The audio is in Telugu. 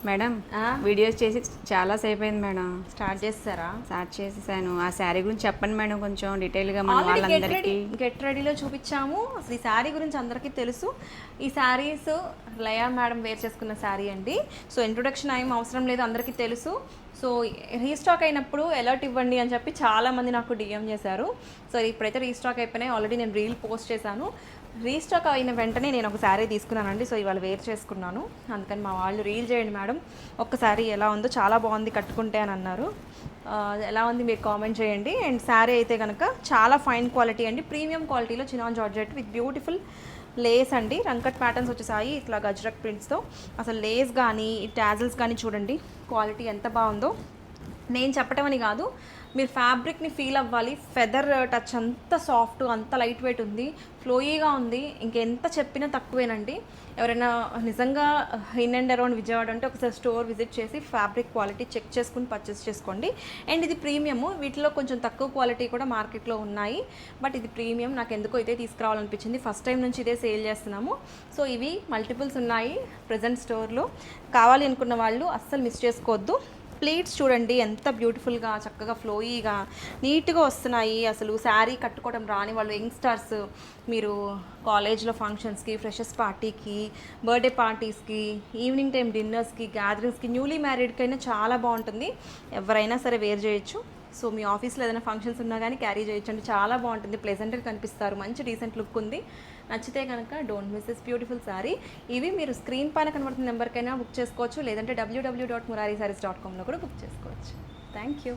మేడం వీడియోస్ చేసి చాలా సేపు అయింది మేడం. స్టార్ట్ చేసేసాను. ఆ శారీ గురించి చెప్పండి మేడం కొంచెం డీటెయిల్గా మన వాళ్ళందరికీ. గెట్ రెడీలో చూపించాము. అసలు ఈ శారీ గురించి అందరికీ తెలుసు. ఈ శారీస్ లయా మేడం వేర్ చేసుకున్న శారీ అండి. సో ఇంట్రొడక్షన్ ఏం అవసరం లేదు, అందరికీ తెలుసు. సో రీస్టాక్ అయినప్పుడు అలర్ట్ ఇవ్వండి అని చెప్పి చాలామంది నాకు డిఎం చేశారు. సో ఇప్పుడైతే రీస్టాక్ అయిపోయినాయి. ఆల్రెడీ నేను రీల్ పోస్ట్ చేశాను. రీస్టాక్ అయిన వెంటనే నేను ఒక శారీ తీసుకున్నానండి. సో ఇవాళ వేర్ చేసుకున్నాను. అందుకని మా వాళ్ళు రీల్ చేయండి మేడం ఒక్కసారి ఎలా ఉందో, చాలా బాగుంది కట్టుకుంటే అని అన్నారు. ఎలా ఉంది మీరు కామెంట్ చేయండి. అండ్ శారీ అయితే కనుక చాలా ఫైన్ క్వాలిటీ అండి, ప్రీమియం క్వాలిటీలో chinon georgette with beautiful Lay's అండి. రంకట్ ప్యాటర్న్స్ వచ్చేసాయి ఇట్లా గజ్రక్ ప్రింట్స్తో. అసలు లేస్ కానీ టాజిల్స్ కానీ చూడండి క్వాలిటీ ఎంత బాగుందో. నేను చెప్పటం అని కాదు, మీరు ఫ్యాబ్రిక్ని ఫీల్ అవ్వాలి. ఫెదర్ టచ్ అంత సాఫ్ట్, అంత లైట్ వెయిట్ ఉంది, ఫ్లోయీగా ఉంది. ఇంకెంత చెప్పినా తక్కువేనండి. ఎవరైనా నిజంగా ఇన్ అండ్ అరౌండ్ విజయవాడ అంటే ఒకసారి స్టోర్ విజిట్ చేసి ఫ్యాబ్రిక్ క్వాలిటీ చెక్ చేసుకుని పర్చేస్ చేసుకోండి. అండ్ ఇది ప్రీమియము. వీటిలో కొంచెం తక్కువ క్వాలిటీ కూడా మార్కెట్లో ఉన్నాయి, బట్ ఇది ప్రీమియం. నాకు ఎందుకో ఇదే తీసుకురావాలనిపించింది. ఫస్ట్ టైం నుంచి ఇదే సేల్ చేస్తున్నాము. సో ఇవి మల్టిపుల్స్ ఉన్నాయి ప్రజెంట్ స్టోర్లో. కావాలి అనుకున్న వాళ్ళు అస్సలు మిస్ చేసుకోవద్దు. ప్లీట్స్ చూడండి ఎంత బ్యూటిఫుల్గా, చక్కగా ఫ్లోయీగా నీట్గా వస్తున్నాయి. అసలు శారీ కట్టుకోవడం రాని వాళ్ళు, యంగ్స్టర్స్, మీరు కాలేజ్లో ఫంక్షన్స్కి, ఫ్రెషర్స్ పార్టీకి, బర్త్డే పార్టీస్కి, ఈవినింగ్ టైం డిన్నర్స్కి, గ్యాదరింగ్స్కి, న్యూలీ మ్యారీడ్కి అయినా చాలా బాగుంటుంది. ఎవరైనా సరే వేర్ చేయొచ్చు. సో మీ ఆఫీస్లో ఏదైనా ఫంక్షన్స్ ఉన్నా కానీ క్యారీ చేయొచ్చండి. చాలా బాగుంటుంది, ప్లెజెంట్గా కనిపిస్తారు, మంచి డీసెంట్ లుక్ ఉంది. నచ్చితే కనుక don't miss this beautiful sari. ఇవి మీరు స్క్రీన్ పైన కనబడుతున్న నెంబర్కైనా బుక్ చేసుకోవచ్చు, లేదంటే www.murarisarees.comలో కూడా బుక్ చేసుకోవచ్చు. Thank you.